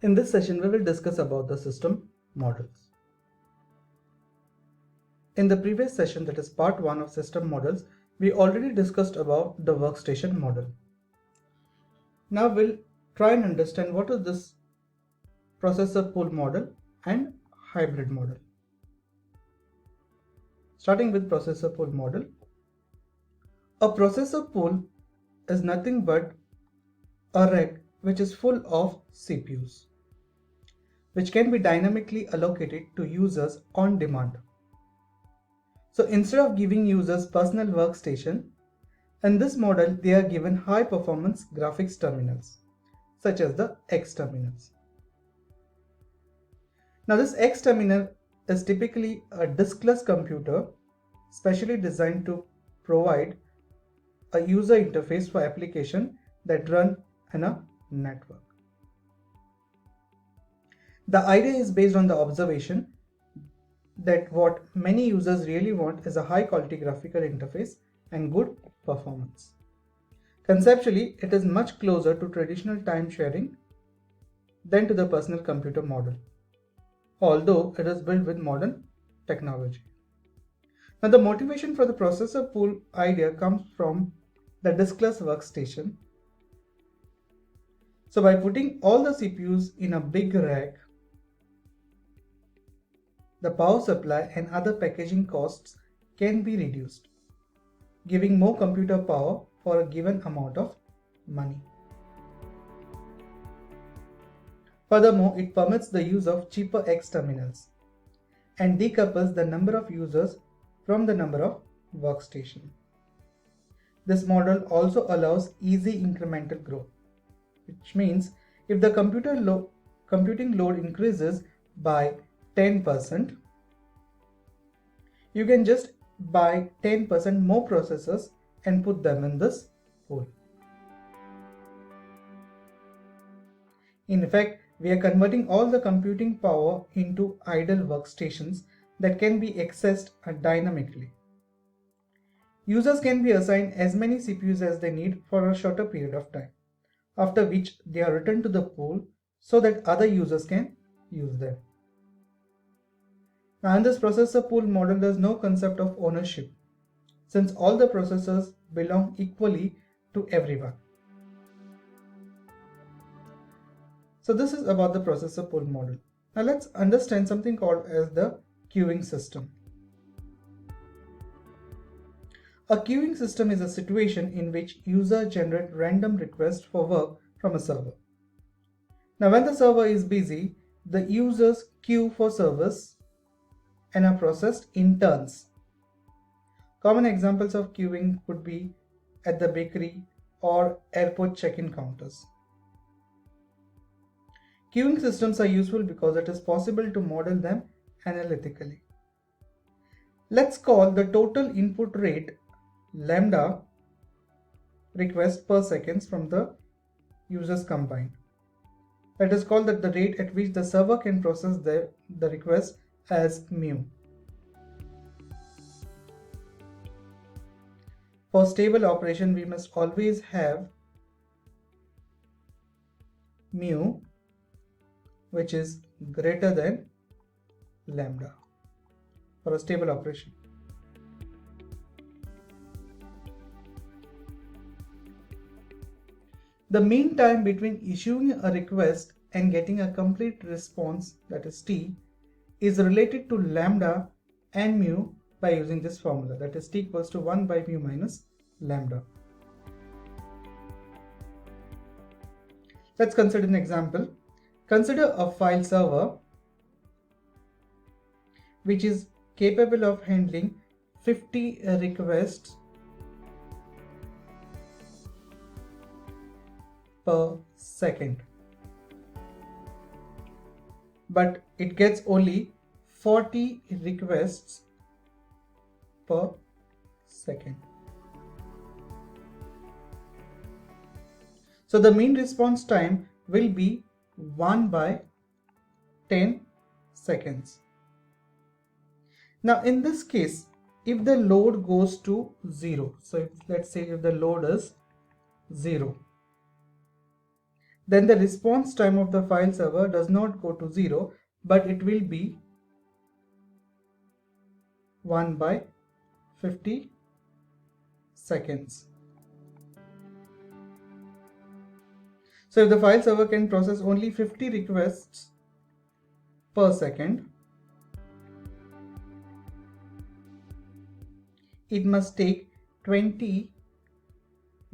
In this session, we will discuss about the system models. In the previous session, that is part 1 of system models, we already discussed about the workstation model. Now we'll try and understand what is this processor pool model and hybrid model. Starting with processor pool model. A processor pool is nothing but a rack which is full of CPUs, which can be dynamically allocated to users on demand. So instead of giving users personal workstation, in this model they are given high performance graphics terminals, such as the X terminals. Now this X terminal is typically a diskless computer specially designed to provide a user interface for applications that run in a network. The idea is based on the observation that what many users really want is a high quality graphical interface and good performance. Conceptually, it is much closer to traditional time sharing than to the personal computer model, although it is built with modern technology. Now, the motivation for the processor pool idea comes from the diskless workstation. So by putting all the CPUs in a big rack, the power supply and other packaging costs can be reduced, giving more computer power for a given amount of money. Furthermore, it permits the use of cheaper X terminals and decouples the number of users from the number of workstations. This model also allows easy incremental growth, which means if the computing load increases by 10%, you can just buy 10% more processors and put them in this pool. In fact, we are converting all the computing power into idle workstations that can be accessed dynamically. Users can be assigned as many CPUs as they need for a shorter period of time, after which they are returned to the pool so that other users can use them. Now in this processor pool model, there is no concept of ownership, since all the processors belong equally to everyone. So this is about the processor pool model. Now let's understand something called as the queuing system. A queuing system is a situation in which users generate random requests for work from a server. Now when the server is busy, the users queue for service and are processed in turns. Common examples of queuing could be at the bakery or airport check-in counters. Queuing systems are useful because it is possible to model them analytically. Let's call the total input rate lambda request per seconds from the users combined. Let us call that the rate at which the server can process the request as mu. For stable operation, we must always have mu which is greater than lambda for a stable operation. The mean time between issuing a request and getting a complete response, that is T, is related to lambda and mu by using this formula, that is T equals to 1 by mu minus lambda. Let's consider an example. Consider a file server which is capable of handling 50 requests per second, but it gets only 40 requests per second. So the mean response time will be 1 by 10 seconds. Now in this case, if the load goes to 0, so let's say if the load is 0, then the response time of the file server does not go to 0, but it will be 1 by 50 seconds. So if the file server can process only 50 requests per second, it must take 20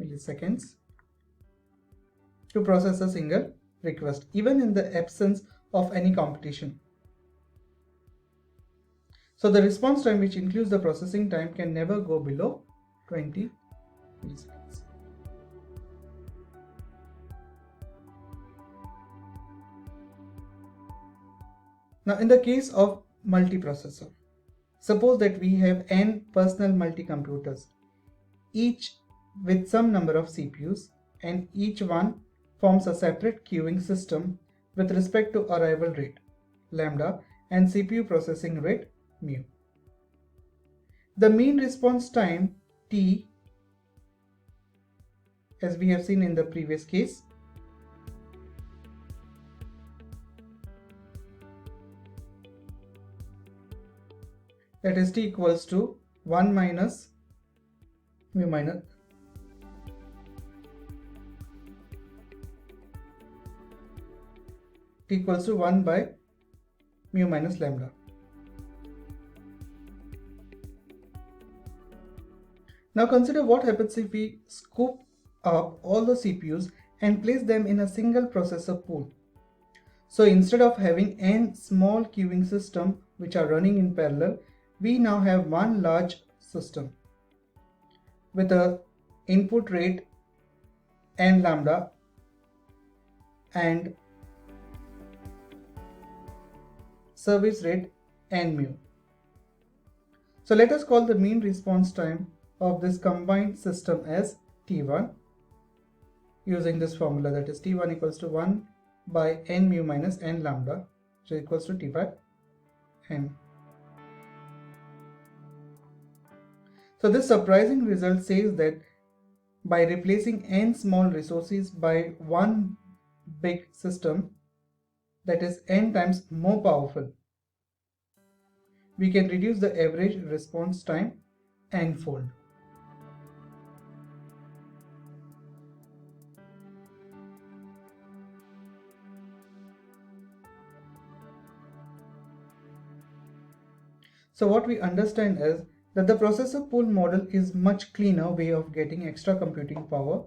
milliseconds to process a single request, even in the absence of any competition. So the response time, which includes the processing time, can never go below 20 milliseconds. Now, in the case of multiprocessor, suppose that we have n personal multi-computers, each with some number of CPUs, and each one forms a separate queuing system with respect to arrival rate, lambda, and CPU processing rate, mu. The mean response time, T, as we have seen in the previous case, that is T equals to 1 minus mu minus T equals to 1 by mu minus lambda. Now consider what happens if we scoop up all the CPUs and place them in a single processor pool. So instead of having n small queuing system which are running in parallel, we now have one large system with a input rate n lambda and service rate n mu. So let us call the mean response time of this combined system as T1 using this formula, that is T1 equals to 1 by n mu minus n lambda, which is equals to T by n. So this surprising result says that by replacing n small resources by one big system that is n times more powerful, we can reduce the average response time n-fold. So what we understand is that the processor pool model is much cleaner way of getting extra computing power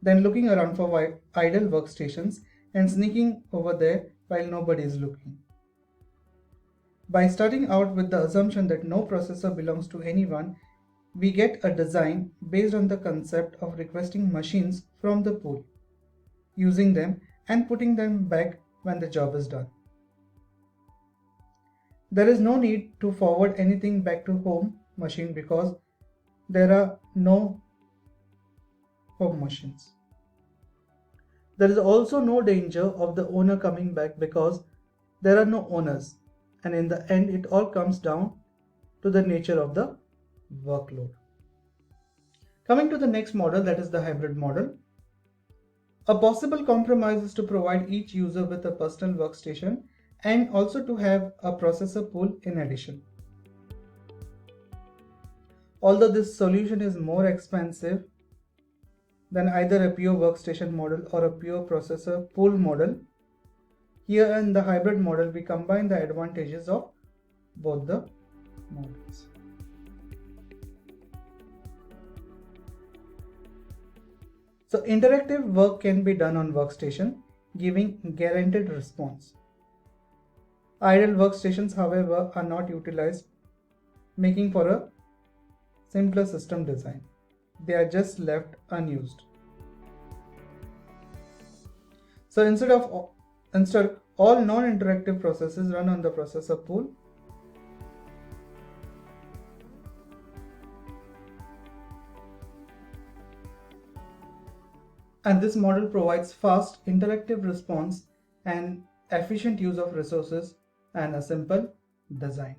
than looking around for idle workstations and sneaking over there while nobody is looking. By starting out with the assumption that no processor belongs to anyone, we get a design based on the concept of requesting machines from the pool, using them and putting them back when the job is done. There is no need to forward anything back to home machine because there are no home machines. There is also no danger of the owner coming back because there are no owners, and in the end it all comes down to the nature of the workload. Coming to the next model, that is the hybrid model. A possible compromise is to provide each user with a personal workstation and also to have a processor pool in addition. Although this solution is more expensive than either a pure workstation model or a pure processor pool model, here in the hybrid model we combine the advantages of both the models. So interactive work can be done on workstation, giving guaranteed response. Idle workstations, however, are not utilized, making for a simpler system design. They are just left unused. So instead all non-interactive processes run on the processor pool. And this model provides fast interactive response and efficient use of resources and a simple design.